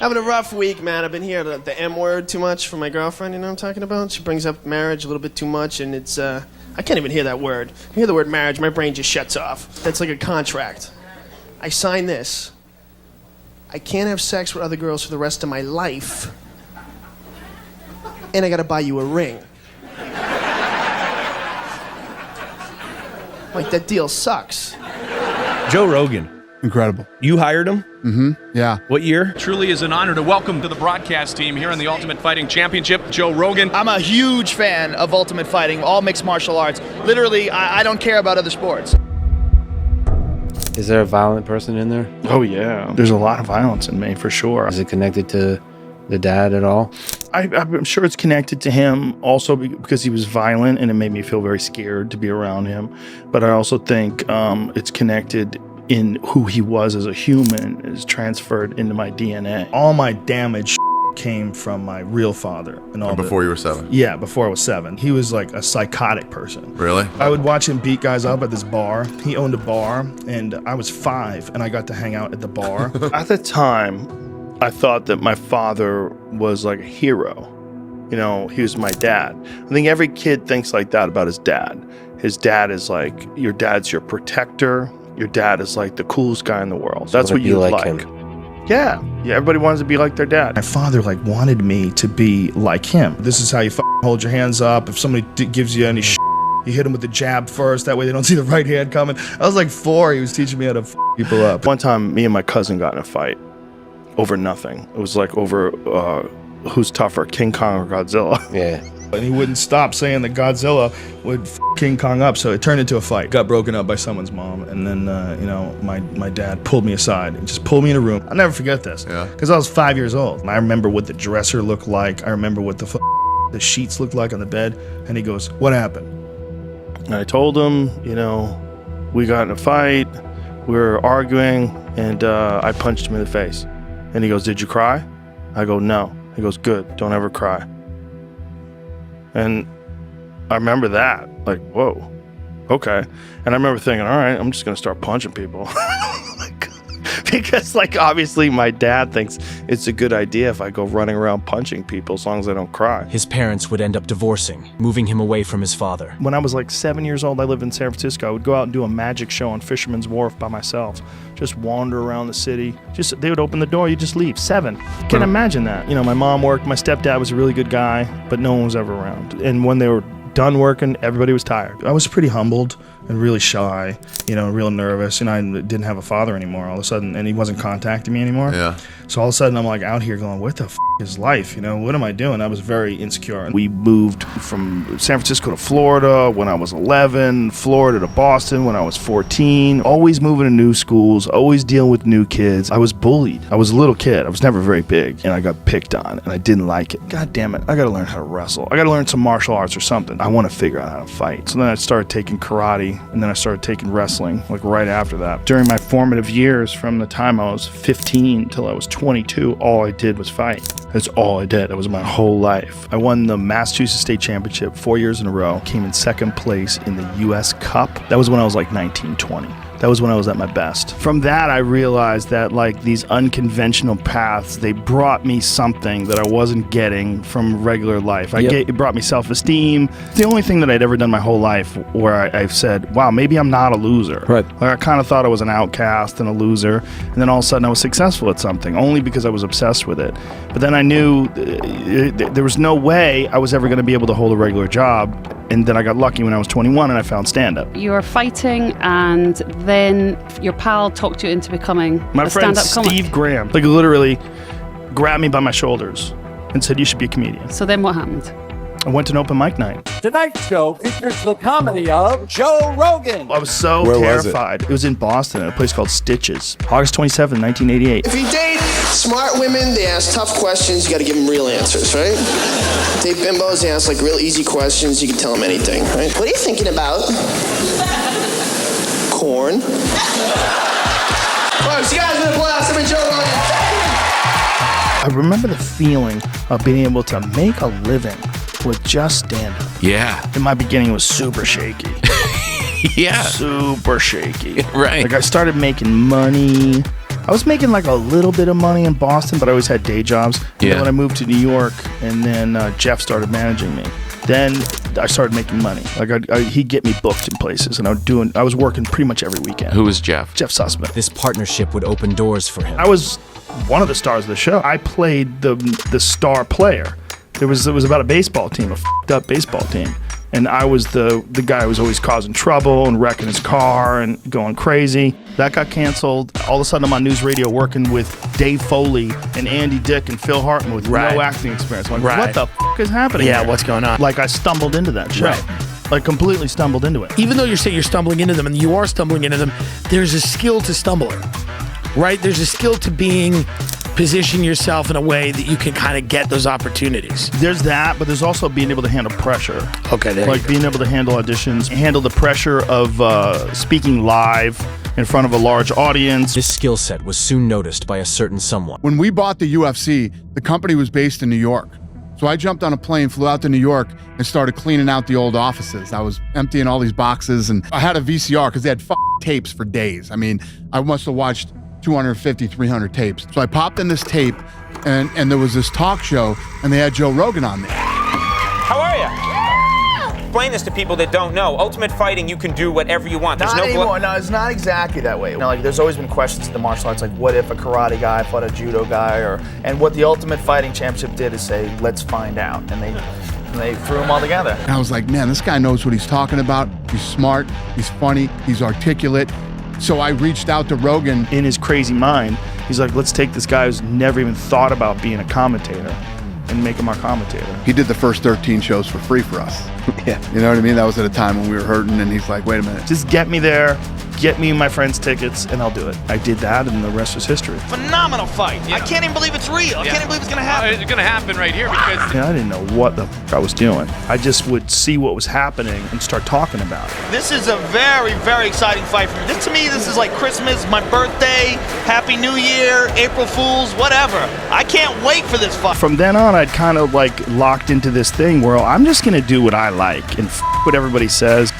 Having a rough week, man. I've been hearing the M word too much from my girlfriend, you know what I'm talking about? She brings up marriage a little bit too much, and it's, I can't even hear that word. I hear the word marriage, my brain just shuts off. That's like a contract. I sign this. I can't have sex with other girls for the rest of my life, and I gotta buy you a ring. Like, that deal sucks. Joe Rogan. Incredible. You hired him? Mm-hmm. Yeah. What year? Truly is an honor to welcome to the broadcast team here on the Ultimate Fighting Championship, Joe Rogan. I'm a huge fan of Ultimate Fighting, all mixed martial arts. Literally, I don't care about other sports. Is there a violent person in there? Oh, yeah. There's a lot of violence in me, for sure. Is it connected to the dad at all? I'm sure it's connected to him also because he was violent and it made me feel very scared to be around him. But I also think it's connected in who he was as a human is transferred into my DNA. All my damage came from my real father. And before you were 7? Yeah, before I was 7. He was like a psychotic person. Really? I would watch him beat guys up at this bar. He owned a bar, and I was 5, and I got to hang out at the bar. At the time, I thought that my father was like a hero. You know, he was my dad. I think every kid thinks like that about his dad. His dad is like, your dad's your protector. Your dad is like the coolest guy in the world. That's what you like. Him. Yeah, everybody wants to be like their dad. My father like wanted me to be like him. This is how you hold your hands up. If somebody gives you any you hit them with the jab first. That way they don't see the right hand coming. I was like 4. He was teaching me how to people up. One time, me and my cousin got in a fight over nothing. It was like over who's tougher, King Kong or Godzilla. Yeah. And he wouldn't stop saying that Godzilla would King Kong up, so it turned into a fight. Got broken up by someone's mom, and then, my dad pulled me aside and just pulled me in a room. I'll never forget this, because I was 5 years old. I remember what the dresser looked like. I remember what the sheets looked like on the bed, and he goes, "What happened?" And I told him, we got in a fight, we were arguing, and I punched him in the face. And he goes, "Did you cry?" I go, "No." He goes, "Good, don't ever cry." And I remember that, like, whoa, okay. And I remember thinking, all right, I'm just gonna start punching people. Because, like, obviously my dad thinks it's a good idea if I go running around punching people as long as I don't cry. His parents would end up divorcing, moving him away from his father. When I was like 7 years old, I lived in San Francisco. I would go out and do a magic show on Fisherman's Wharf by myself. Just wander around the city. They would open the door, you just leave. 7. Can't imagine that. My mom worked, my stepdad was a really good guy, but no one was ever around. And when they were done working, everybody was tired. I was pretty humbled and really shy, real nervous. I didn't have a father anymore all of a sudden, and he wasn't contacting me anymore. Yeah. So all of a sudden, I'm like out here going, what the f is life? What am I doing? I was very insecure. We moved from San Francisco to Florida when I was 11, Florida to Boston when I was 14, always moving to new schools, always dealing with new kids. I was bullied. I was a little kid. I was never very big, and I got picked on, and I didn't like it. God damn it. I got to learn how to wrestle. I got to learn some martial arts or something. I want to figure out how to fight. So then I started taking karate, and then I started taking wrestling, like right after that. During my formative years, from the time I was 15 till I was 22, all I did was fight. That's all I did. That was my whole life. I won the Massachusetts State Championship 4 years in a row, came in 2nd place in the U.S. Cup. That was when I was like 19, 20. That was when I was at my best. From that, I realized that like these unconventional paths, they brought me something that I wasn't getting from regular life. It brought me self-esteem. It's the only thing that I'd ever done my whole life where I've said, wow, maybe I'm not a loser. Right. Like I kind of thought I was an outcast and a loser. And then all of a sudden I was successful at something only because I was obsessed with it. But then I knew there was no way I was ever going to be able to hold a regular job. And then I got lucky when I was 21 and I found stand-up. You were fighting and then your pal talked you into becoming a stand-up comic. Steve Graham, like literally grabbed me by my shoulders and said, you should be a comedian. So then what happened? I went to an open mic night. Tonight's show features the comedy of Joe Rogan. I was so terrified. It was in Boston at a place called Stitches, August 27, 1988. If you date smart women, they ask tough questions, you gotta give them real answers, right? Date bimbos, they ask like real easy questions, you can tell them anything, right? What are you thinking about? Corn. Folks, you guys been a blast. I've been Joe Rogan. I remember the feeling of being able to make a living with just stand-up. Yeah. In my beginning, it was super shaky. Yeah. Super shaky. Right. Like I started making money, I was making like a little bit of money in Boston, but I always had day jobs. And then when I moved to New York, and then Jeff started managing me, then I started making money. Like he'd get me booked in places, and I was working pretty much every weekend. Who was Jeff? Jeff Sussman. This partnership would open doors for him. I was one of the stars of the show. I played the star player. It was about a baseball team, a f***ed up baseball team. And I was the guy who was always causing trouble and wrecking his car and going crazy. That got canceled. All of a sudden, I'm on news radio working with Dave Foley and Andy Dick and Phil Hartman with no acting experience. I'm like, what the f*** is happening here? What's going on? Like, I stumbled into that show. Like, completely stumbled into it. Even though you're saying you're stumbling into them, and you are stumbling into them, there's a skill to stumbling, right? There's a skill to position yourself in a way that you can kind of get those opportunities. There's that, but there's also being able to handle pressure. Okay, there like being able to handle auditions, handle the pressure of speaking live in front of a large audience. This skill set was soon noticed by a certain someone. When we bought the UFC, the company was based in New York. So I jumped on a plane, flew out to New York, and started cleaning out the old offices. I was emptying all these boxes, and I had a VCR because they had tapes for days. I mean, I must have watched 250, 300 tapes. So I popped in this tape, and there was this talk show, and they had Joe Rogan on there. How are you? Explain this to people that don't know. Ultimate Fighting, you can do whatever you want. There's Not no anymore. No, it's not exactly that way. Like, there's always been questions in the martial arts, like what if a karate guy fought a judo guy, and what the Ultimate Fighting Championship did is say, let's find out, and they threw them all together. And I was like, man, this guy knows what he's talking about. He's smart, he's funny, he's articulate. So I reached out to Rogan. In his crazy mind, he's like, let's take this guy who's never even thought about being a commentator and make him our commentator. He did the first 13 shows for free for us. Yeah. You know what I mean? That was at a time when we were hurting, and he's like, wait a minute. Just get me there, get me and my friends tickets, and I'll do it. I did that, and the rest was history. Phenomenal fight. I can't even believe it's real. I can't even believe it's going to happen. It's going to happen right here because... I didn't know what the f*** I was doing. I just would see what was happening and start talking about it. This is a very, very exciting fight for me. To me, this is like Christmas, my birthday, Happy New Year, April Fools, whatever. I can't wait for this fight. From then on, I'd kind of like locked into this thing where I'm just going to do what I like and f*** what everybody says.